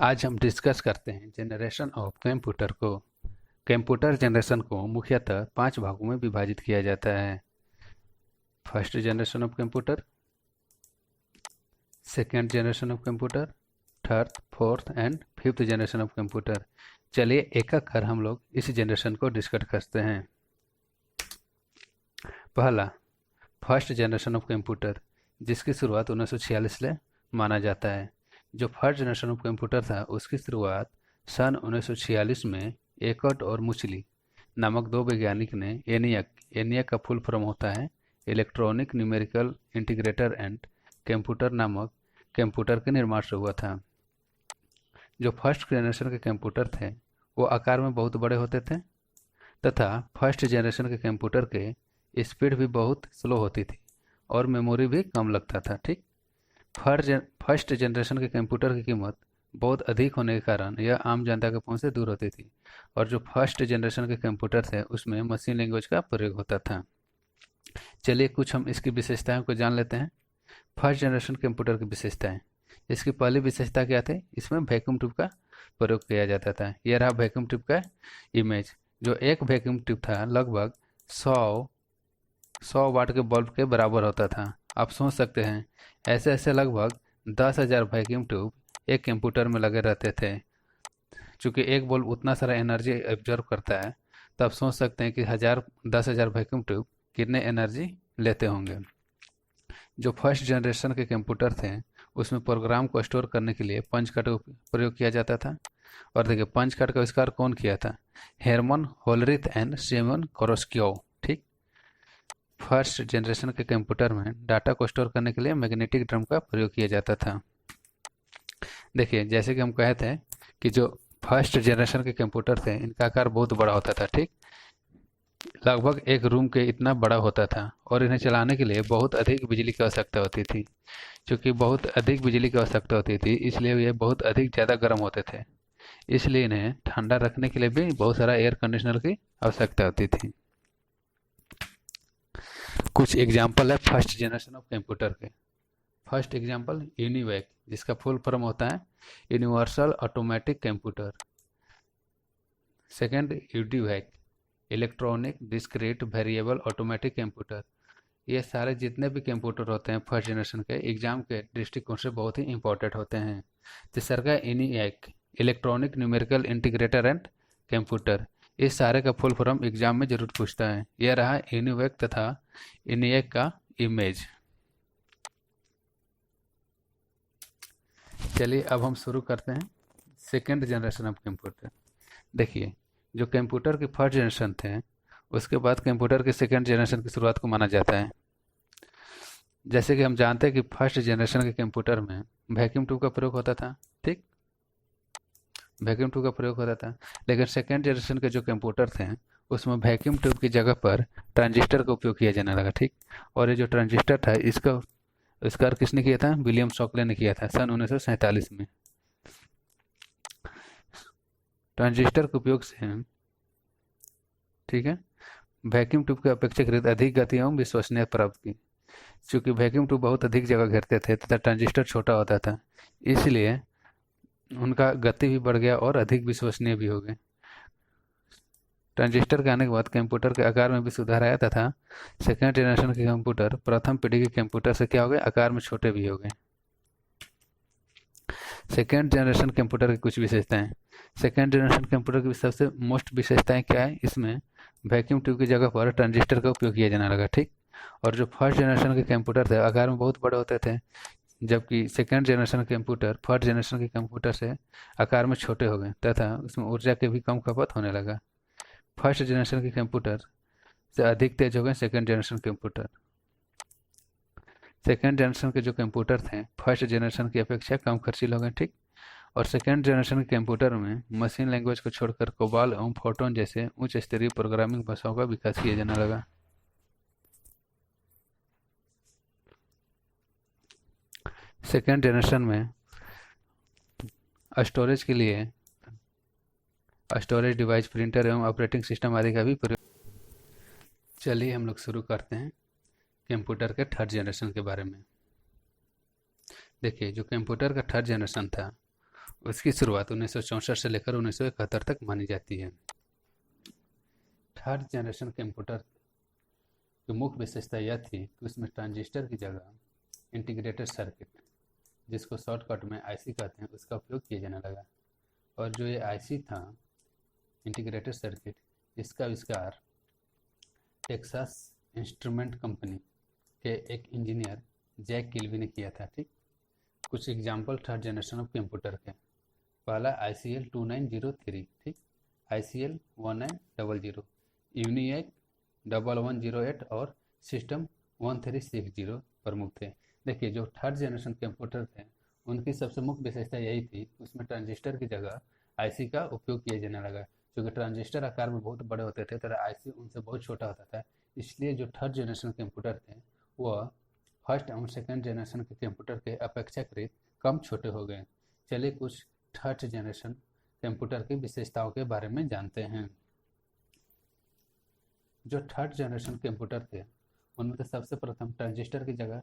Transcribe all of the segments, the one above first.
आज हम डिस्कस करते हैं जनरेशन ऑफ कंप्यूटर को। कंप्यूटर जनरेशन को मुख्यतः 5 भागों में विभाजित किया जाता है। First generation of computer, second generation of computer, third, fourth and fifth generation of computer. चलिए एक एक कर हम लोग इस जनरेशन को डिस्कस करते हैं। पहला, फर्स्ट जनरेशन ऑफ कंप्यूटर, जिसकी शुरुआत 1946 से माना जाता है। जो फर्स्ट जनरेशन ऑफ कंप्यूटर था उसकी शुरुआत सन 1946 में एकट और मुचली नामक दो वैज्ञानिक ने एनियक का फुल फॉर्म होता है electronic numerical integrator and computer नामक कंप्यूटर के निर्माण से हुआ था। जो फर्स्ट जनरेशन के कंप्यूटर थे वो आकार में बहुत बड़े होते थे तथा फर्स्ट जनरेशन के कंप्यूटर के स्पीड भी बहुत स्लो होती थी और मेमोरी भी कम लगता था। ठीक, फर्स्ट जनरेशन के कंप्यूटर की कीमत बहुत अधिक होने के कारण यह आम जनता के पहुंच से दूर होती थी और जो फर्स्ट जनरेशन के कंप्यूटर थे उसमें मशीन लैंग्वेज का प्रयोग होता था। चलिए कुछ हम इसकी विशेषताओं को जान लेते हैं। फर्स्ट जनरेशन कंप्यूटर की विशेषताएं। इसकी पहली विशेषता क्या थी? इसमें वैक्यूम ट्यूब का प्रयोग किया जाता था। यह रहा वैक्यूम ट्यूब का इमेज। जो एक वैक्यूम ट्यूब था लगभग 100 वाट के बल्ब के बराबर होता था। आप सोच सकते हैं ऐसे ऐसे लगभग 10,000 वैक्यूम ट्यूब एक कंप्यूटर में लगे रहते थे। चूँकि एक बल्ब उतना सारा एनर्जी एब्जॉर्व करता है तो आप सोच सकते हैं कि 10,000 वैक्यूम ट्यूब कितने एनर्जी लेते होंगे। जो फर्स्ट जनरेशन के कंप्यूटर थे उसमें प्रोग्राम को स्टोर करने के लिए पंच कार्ड का प्रयोग किया जाता था। और देखिए पंच कार्ड का आविष्कार कौन किया था? हेरमन होलरिथ एंड सिमन कोरोस्क्योव। ठीक, फर्स्ट जनरेशन के कंप्यूटर में डाटा को स्टोर करने के लिए मैग्नेटिक ड्रम का प्रयोग किया जाता था। देखिए जैसे कि हम कहे थे कि जो फर्स्ट जनरेशन के कंप्यूटर थे इनका आकार बहुत बड़ा होता था। ठीक, लगभग एक रूम के इतना बड़ा होता था और इन्हें चलाने के लिए बहुत अधिक बिजली की आवश्यकता होती थी। क्योंकि बहुत अधिक बिजली की आवश्यकता होती थी इसलिए ये बहुत अधिक ज़्यादा गर्म होते थे। इसलिए इन्हें ठंडा रखने के लिए भी बहुत सारा एयर कंडीशनर की आवश्यकता होती थी। कुछ एग्जाम्पल है फर्स्ट जनरेशन ऑफ कंप्यूटर के। फर्स्ट एग्जाम्पल यूनिवैक, जिसका फुल फॉर्म होता है universal automatic computer. Second EDVAC, electronic discrete variable automatic computer. ये सारे जितने भी कंप्यूटर होते हैं फर्स्ट जनरेशन के एग्जाम के दृष्टिकोण से बहुत ही इंपॉर्टेंट होते हैं। तीसरा का ENIAC, electronic numerical integrator and computer. इस सारे का फुल फॉर्म एग्जाम में जरूर पूछता है। यह रहा ENIAC तथा ENIAC का इमेज। चलिए अब हम शुरू करते हैं सेकेंड जनरेशन ऑफ कंप्यूटर। देखिए जो कंप्यूटर के फर्स्ट जनरेशन थे उसके बाद कंप्यूटर के सेकेंड जनरेशन की शुरुआत को माना जाता है। जैसे कि हम जानते हैं कि फर्स्ट जनरेशन के कंप्यूटर में वैक्यूम ट्यूब का प्रयोग होता था। ठीक, वैक्यूम ट्यूब का प्रयोग होता था। लेकिन सेकेंड जनरेशन के जो कंप्यूटर थे उसमें वैक्यूम ट्यूब की जगह पर ट्रांजिस्टर का उपयोग किया जाने लगा। ठीक, और ये जो ट्रांजिस्टर था इसका आविष्कार किसने किया था? विलियम शॉकले ने किया था सन 1947 में। ट्रांजिस्टर के उपयोग से, ठीक है, वैक्यूम ट्यूब के अपेक्षाकृत अधिक गति एवं विश्वसनीयता प्राप्त की। चूँकि वैक्यूम ट्यूब बहुत अधिक जगह घेरते थे तथा ट्रांजिस्टर छोटा होता था इसलिए उनका गति भी बढ़ गया और अधिक विश्वसनीय भी हो गए। ट्रांजिस्टर के आने के बाद कंप्यूटर के आकार में भी सुधार आया तथा सेकेंड जनरेशन के कंप्यूटर प्रथम पीढ़ी के कंप्यूटर से क्या हो गए? आकार में छोटे भी हो गए। सेकेंड जनरेशन कंप्यूटर की कुछ विशेषताएं। सेकेंड जनरेशन कंप्यूटर की सबसे मोस्ट विशेषताएं क्या है? इसमें वैक्यूम ट्यूब की जगह पर ट्रांजिस्टर का उपयोग किया जाने लगा। ठीक, और जो फर्स्ट जनरेशन के कंप्यूटर थे आकार में बहुत बड़े होते थे जबकि सेकेंड जनरेशन के कंप्यूटर फर्स्ट जनरेशन के कंप्यूटर से आकार में छोटे हो गए तथा उसमें ऊर्जा की भी कम खपत होने लगा। फर्स्ट जनरेशन के कंप्यूटर से अधिक तेज हो गए second generation computer. Second generation के जो कंप्यूटर थे फर्स्ट जनरेशन की अपेक्षा कम खर्चीले हो गए। ठीक, और सेकेंड जनरेशन के कंप्यूटर में मशीन लैंग्वेज को छोड़कर कोबाल एवं फोटोन जैसे उच्च स्तरीय प्रोग्रामिंग भाषाओं का विकास किया जाने लगा। सेकेंड जनरेशन में स्टोरेज के लिए स्टोरेज डिवाइस, प्रिंटर एवं ऑपरेटिंग सिस्टम आदि का भी प्रयोग। चलिए हम लोग शुरू करते हैं कंप्यूटर के थर्ड जनरेशन के बारे में। देखिए जो कंप्यूटर का थर्ड जनरेशन था उसकी शुरुआत 1964 से लेकर 1971 तक मानी जाती है। थर्ड जनरेशन कंप्यूटर की मुख्य विशेषता यह थी कि उसमें ट्रांजिस्टर की जगह इंटीग्रेटेड सर्किट, जिसको शॉर्टकट में आईसी कहते हैं, उसका उपयोग किया जाने लगा। और जो ये आईसी था, इंटीग्रेटेड सर्किट, इसका आविष्कार टेक्सास इंस्ट्रूमेंट कंपनी के एक इंजीनियर जैक किल्बी ने किया था। ठीक, कुछ example third generation of computer के। पहला ICL 2903, ठीक, ICL 1900, यूनिएक 1108 और सिस्टम 1360 प्रमुख थे। देखिए, जो थर्ड जनरेशन कंप्यूटर थे उनकी सबसे मुख्य विशेषता यही थी, उसमें ट्रांजिस्टर की जगह आईसी का उपयोग किया जाने लगा। क्योंकि ट्रांजिस्टर आकार में बहुत बड़े होते थे तो आईसी उनसे बहुत छोटा होता था, इसलिए जो थर्ड जनरेशन कंप्यूटर थे वह फर्स्ट और सेकेंड जनरेशन के कंप्यूटर के अपेक्षाकृत कम छोटे हो गए। चलिए कुछ थर्ड जनरेशन कंप्यूटर की विशेषताओं के बारे में जानते हैं। जो थर्ड जनरेशन कंप्यूटर थे उनमें तो सबसे प्रथम ट्रांजिस्टर की जगह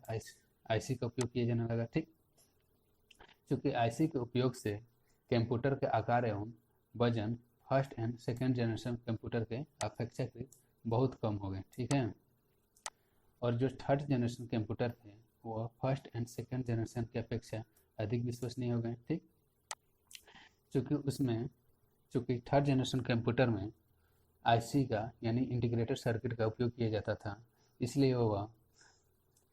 आईसी का उपयोग किया जाने लगा। ठीक, क्योंकि आईसी के उपयोग से कंप्यूटर के आकार एवं वजन first and second generation computer के अपेक्षाकृत बहुत कम हो गए। ठीक है, और जो थर्ड जनरेशन कंप्यूटर थे वो फर्स्ट एंड सेकेंड जनरेशन की अपेक्षा अधिक विश्वसनीय हो गए। ठीक, चूँकि थर्ड जनरेशन कंप्यूटर में आईसी का यानी इंटीग्रेटेड सर्किट का उपयोग किया जाता था, इसलिए वह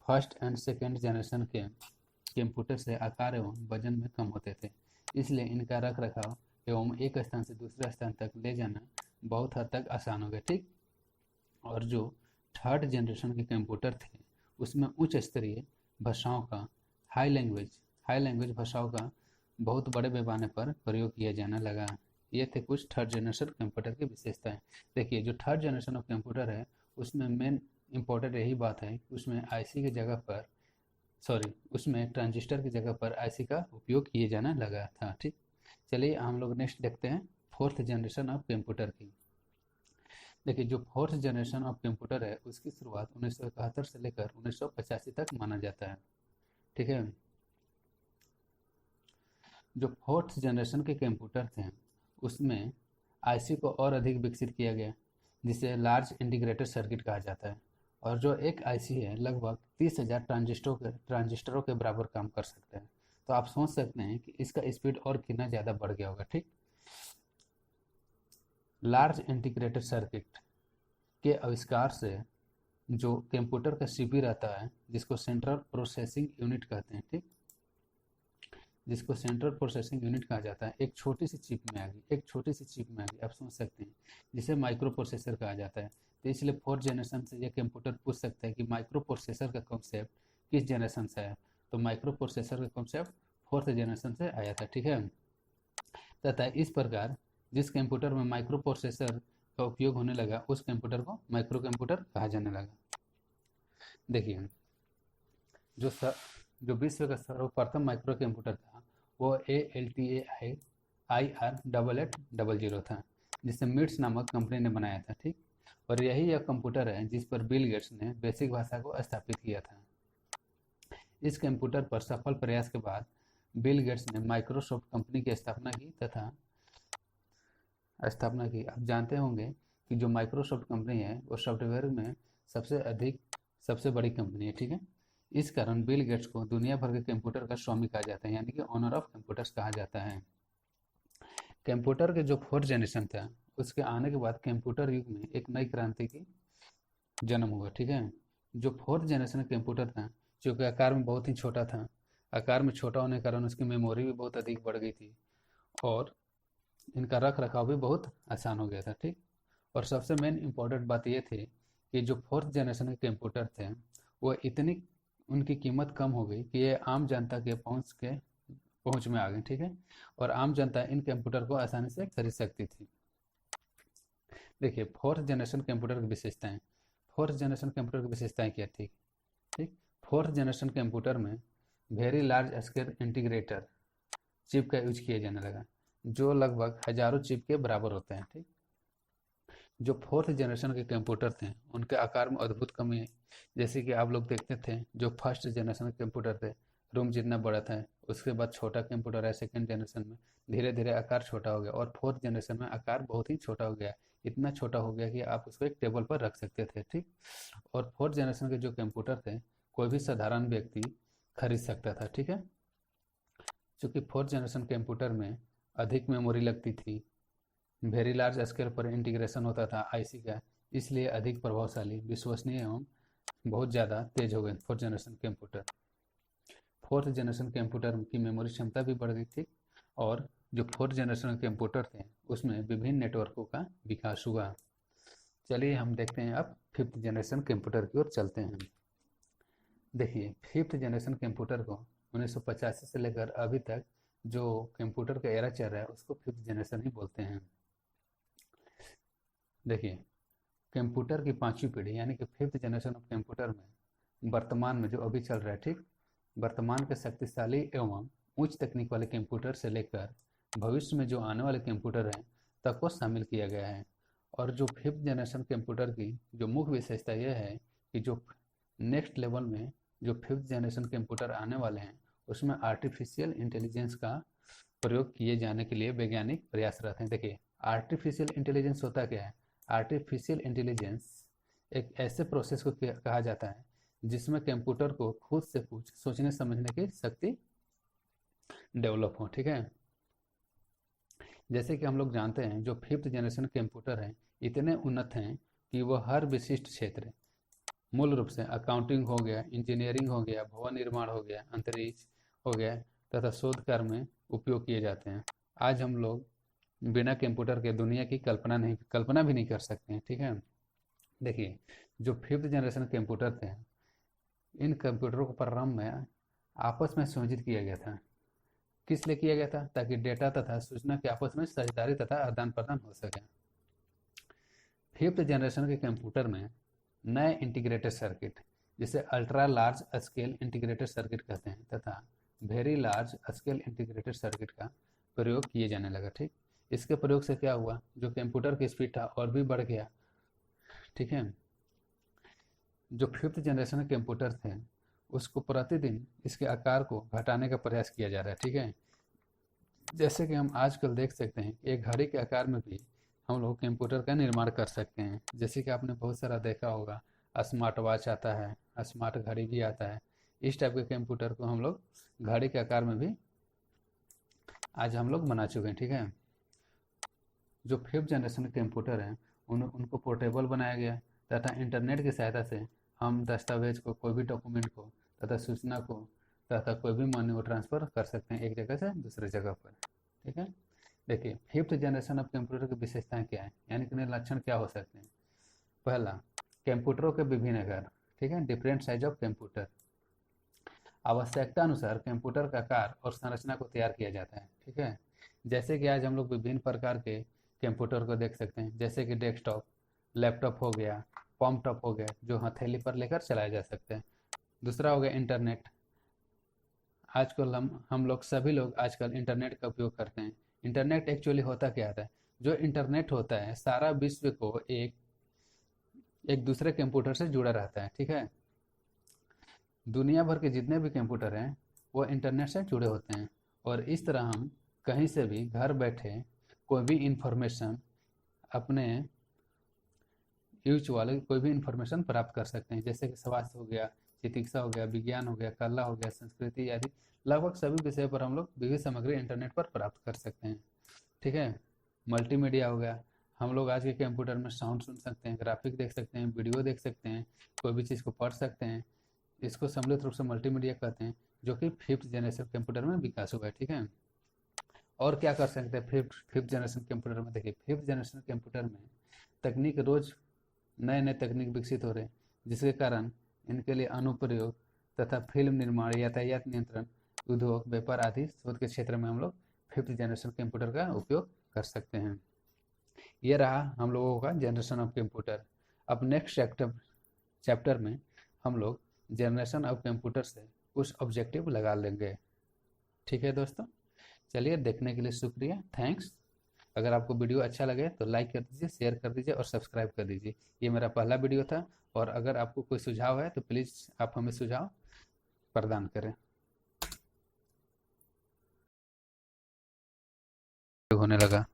फर्स्ट एंड सेकेंड जनरेशन के कंप्यूटर से आकार एवं वजन में कम होते थे, इसलिए इनका रख रखाव एवं एक स्थान से दूसरे स्थान तक ले जाना बहुत हद तक आसान हो गया। ठीक, और जो थर्ड जनरेशन के कंप्यूटर थे उसमें उच्च स्तरीय भाषाओं का हाई लैंग्वेज भाषाओं का बहुत बड़े पैमाने पर प्रयोग किया जाने लगा। ये थे कुछ थर्ड जनरेशन कंप्यूटर की विशेषताएं। देखिए, जो थर्ड जनरेशन ऑफ कंप्यूटर है उसमें मेन इम्पोर्टेंट यही बात है कि उसमें आईसी की जगह पर उसमें ट्रांजिस्टर की जगह पर आईसी का उपयोग किए जाने लगा था। ठीक, चलिए हम लोग नेक्स्ट देखते हैं फोर्थ जनरेशन ऑफ कंप्यूटर की। देखिए, जो फोर्थ जनरेशन ऑफ कंप्यूटर है उसकी शुरुआत 1971 से लेकर 1985 तक माना जाता है। ठीक है, जो फोर्थ जनरेशन के कंप्यूटर थे उसमें आईसी को और अधिक विकसित किया गया, जिसे लार्ज इंटीग्रेटेड सर्किट कहा जाता है। और जो एक आईसी है लगभग 30,000 ट्रांजिस्टरों के बराबर काम कर सकता है। तो आप सोच सकते हैं कि इसका स्पीड और कितना ज़्यादा बढ़ गया होगा। ठीक, लार्ज इंटीग्रेटेड सर्किट के आविष्कार से जो कंप्यूटर का सीपीयू रहता है, जिसको सेंट्रल प्रोसेसिंग यूनिट कहते हैं, ठीक, जिसको सेंट्रल प्रोसेसिंग यूनिट कहा जाता है, एक छोटी सी चिप में आ गई। आप समझ सकते हैं, जिसे माइक्रो प्रोसेसर कहा जाता है। तो इसलिए फोर्थ जनरेशन से ये कंप्यूटर पूछ सकता है कि माइक्रो प्रोसेसर का कॉन्सेप्ट किस जनरेशन से आया। तो माइक्रो प्रोसेसर का कॉन्सेप्ट फोर्थ जनरेशन से आया था। ठीक है, तथा इस प्रकार जिस कंप्यूटर में माइक्रो प्रोसेसर का उपयोग होने लगा उस कंप्यूटर को माइक्रो कंप्यूटर कहा जाने लगा। देखिए, जो विश्व का सर्वप्रथम माइक्रो कंप्यूटर था वो ALTAI-IR8800 था, जिसे मिट्स नामक कंपनी ने बनाया था। ठीक, और यही यह कंप्यूटर है जिस पर बिल गेट्स ने बेसिक भाषा को स्थापित किया था। इस कंप्यूटर पर सफल प्रयास के बाद बिल गेट्स ने माइक्रोसॉफ्ट कंपनी की स्थापना की। आप जानते होंगे कि जो माइक्रोसॉफ्ट कंपनी है वो सॉफ्टवेयर में सबसे बड़ी कंपनी है। ठीक है, इस कारण बिल गेट्स को दुनिया भर के कंप्यूटर का स्वामी कहा जाता है, यानी कि ऑनर ऑफ कंप्यूटर्स कहा जाता है। कंप्यूटर के जो फोर्थ जनरेशन था उसके आने के बाद कंप्यूटर युग में एक नई क्रांति की जन्म हुआ। ठीक है, जो फोर्थ जनरेशन कंप्यूटर था जो कि आकार में बहुत ही छोटा था, आकार में छोटा होने के कारण उसकी मेमोरी भी बहुत अधिक बढ़ गई थी और इनका रख रखाव भी बहुत आसान हो गया था। ठीक, और सबसे मेन इम्पोर्टेंट बात ये थी कि जो फोर्थ जनरेशन के कंप्यूटर थे वो इतनी उनकी कीमत कम हो गई कि ये आम जनता के पहुंच में आ गई। ठीक है, और आम जनता इन कंप्यूटर को आसानी से खरीद सकती थी। देखिए, फोर्थ जनरेशन कंप्यूटर की विशेषताएं क्या थी। ठीक, फोर्थ जनरेशन कंप्यूटर में very large scale integrator chip का यूज किया जाने लगा, जो लगभग हजारों चिप के बराबर होते हैं। ठीक, जो फोर्थ जनरेशन के कंप्यूटर थे उनके आकार में अद्भुत कमी है। जैसे कि आप लोग देखते थे जो फर्स्ट जनरेशन के कंप्यूटर थे रूम जितना बड़ा था। उसके बाद छोटा कंप्यूटर है सेकेंड जनरेशन में, धीरे धीरे आकार छोटा हो गया और फोर्थ जनरेशन में आकार बहुत ही छोटा हो गया। इतना छोटा हो गया कि आप उसको एक टेबल पर रख सकते थे, ठीक। और फोर्थ जनरेशन के जो कंप्यूटर थे कोई भी साधारण व्यक्ति खरीद सकता था, ठीक है। चूँकि फोर्थ जनरेशन कंप्यूटर में अधिक मेमोरी लगती थी, वेरी लार्ज स्केल पर इंटीग्रेशन होता था आईसी का, इसलिए अधिक प्रभावशाली, विश्वसनीय एवं बहुत ज़्यादा तेज हो गए fourth generation computer. Fourth generation computer की मेमोरी क्षमता भी बढ़ गई थी और जो फोर्थ जनरेशन कंप्यूटर थे उसमें विभिन्न नेटवर्कों का विकास हुआ। चलिए हम देखते हैं अब फिफ्थ जनरेशन कंप्यूटर की ओर चलते हैं। देखिए फिफ्थ जनरेशन कंप्यूटर को 1985 से लेकर अभी तक जो कंप्यूटर का एरा चल रहा है उसको फिफ्थ जनरेशन ही बोलते हैं। देखिए कंप्यूटर की पांचवी पीढ़ी यानी कि फिफ्थ जनरेशन ऑफ कंप्यूटर में वर्तमान में जो अभी चल रहा है, ठीक, वर्तमान के शक्तिशाली एवं उच्च तकनीक वाले कंप्यूटर से लेकर भविष्य में जो आने वाले कंप्यूटर हैं तक को शामिल किया गया है। और जो फिफ्थ जनरेशन कंप्यूटर की जो मुख्य विशेषता यह है कि जो नेक्स्ट लेवल में जो फिफ्थ जनरेशन कंप्यूटर आने वाले हैं उसमें आर्टिफिशियल इंटेलिजेंस का प्रयोग किए जाने के लिए वैज्ञानिक प्रयासरत हैं। देखिए आर्टिफिशियल इंटेलिजेंस होता क्या है? आर्टिफिशियल इंटेलिजेंस एक ऐसे प्रोसेस को कहा जाता है जिसमें कंप्यूटर को खुद से कुछ सोचने समझने की शक्ति डेवलप हो, ठीक है। जैसे कि हम लोग जानते हैं जो फिफ्थ जनरेशन कंप्यूटर हैं इतने उन्नत हैं कि वह हर विशिष्ट क्षेत्र, मूल रूप से अकाउंटिंग हो गया, इंजीनियरिंग हो गया, भवन निर्माण हो गया, अंतरिक्ष हो गया तथा शोध कार्य में उपयोग किए जाते हैं। आज हम लोग बिना कंप्यूटर के दुनिया की कल्पना भी नहीं कर सकते हैं, ठीक है। देखिए जो फिफ्थ जनरेशन कंप्यूटर थे इन कंप्यूटरों को प्रारंभ में आपस में संयोजित किया गया था। किस लिए किया गया था? ताकि डेटा तथा सूचना के आपस में साझेदारी तथा आदान प्रदान हो सके। फिफ्थ जनरेशन के कंप्यूटर में नए इंटीग्रेटेड सर्किट जिसे ultra large scale integrated circuit कहते हैं तथा very large scale integrated circuit का प्रयोग किए जाने लगा, ठीक। इसके प्रयोग से क्या हुआ? जो कंप्यूटर की स्पीड था और भी बढ़ गया, ठीक है। जो फिफ्थ जनरेशन के कंप्यूटर थे उसको प्रतिदिन इसके आकार को घटाने का प्रयास किया जा रहा है, ठीक है। जैसे कि हम आजकल देख सकते हैं एक घड़ी के आकार में भी हम लोग कंप्यूटर का निर्माण कर सकते हैं। जैसे कि आपने बहुत सारा देखा होगा, स्मार्ट वॉच आता है, स्मार्ट घड़ी भी आता है। इस टाइप के कंप्यूटर को हम लोग घड़ी के आकार में भी आज हम लोग बना चुके हैं, ठीक है। जो फिफ्थ जनरेशन के कंप्यूटर हैं उनको पोर्टेबल बनाया गया तथा इंटरनेट की सहायता से हम दस्तावेज को, कोई भी डॉक्यूमेंट को तथा सूचना को तथा कोई भी मनी को ट्रांसफ़र कर सकते हैं एक जगह से दूसरी जगह पर, ठीक है। देखिए फिफ्थ जनरेशन ऑफ कंप्यूटर की विशेषताएं क्या है यानी कि लक्षण क्या हो सकते हैं। पहला, कंप्यूटरों के विभिन्न आकार, ठीक है, डिफरेंट साइज ऑफ कंप्यूटर। आवश्यकता अनुसार कंप्यूटर का आकार और संरचना को तैयार किया जाता है, ठीक है। जैसे कि आज हम लोग विभिन्न प्रकार के कंप्यूटर को देख सकते हैं, जैसे कि डेस्कटॉप, लैपटॉप हो गया, पॉम टॉप हो गया जो हथेली पर लेकर चलाया जा सकते हैं। दूसरा हो गया इंटरनेट। आजकल हम लोग सभी लोग आजकल इंटरनेट का उपयोग करते हैं। इंटरनेट एक्चुअली होता क्या है? जो इंटरनेट होता है सारा विश्व को एक एक दूसरे कंप्यूटर से जुड़ा रहता है, ठीक है। दुनिया भर के जितने भी कंप्यूटर हैं वो इंटरनेट से जुड़े होते हैं और इस तरह हम कहीं से भी घर बैठे कोई भी इंफॉर्मेशन, अपने यूज वाले कोई भी इंफॉर्मेशन प्राप्त कर सकते हैं। जैसे कि स्वास्थ्य हो गया, चिकित्सा हो गया, विज्ञान हो गया, कला हो गया, संस्कृति आदि लगभग सभी विषय पर हम लोग विविध सामग्री इंटरनेट पर प्राप्त कर सकते हैं, ठीक है। मल्टीमीडिया हो गया, हम लोग आज के कंप्यूटर में साउंड सुन सकते हैं, ग्राफिक देख सकते हैं, वीडियो देख सकते हैं, कोई भी चीज़ को पढ़ सकते हैं। इसको सम्मिलित रूप से मल्टीमीडिया कहते हैं जो कि फिफ्थ जनरेशन कंप्यूटर में विकास हुआ है, ठीक है। और क्या कर सकते हैं फिफ्थ जनरेशन कंप्यूटर में? देखिए फिफ्थ जनरेशन कंप्यूटर में तकनीक रोज नए नए तकनीक विकसित हो रहे हैं जिसके कारण इनके लिए अनुप्रयोग तथा फिल्म निर्माण, यातायात नियंत्रण, उद्योग, व्यापार आदि शोध के क्षेत्र में हम लोग फिफ्थ जनरेशन कंप्यूटर का उपयोग कर सकते हैं। ये रहा हम लोगों का जनरेशन ऑफ कंप्यूटर। अब नेक्स्ट चैप्टर में हम लोग जनरेशन ऑफ कंप्यूटर से कुछ ऑब्जेक्टिव लगा लेंगे, ठीक है दोस्तों। चलिए देखने के लिए शुक्रिया, थैंक्स। अगर आपको वीडियो अच्छा लगे तो लाइक कर दीजिए, शेयर कर दीजिए और सब्सक्राइब कर दीजिए। ये मेरा पहला वीडियो था और अगर आपको कोई सुझाव है तो प्लीज़ आप हमें सुझाव प्रदान करें। होने लगा।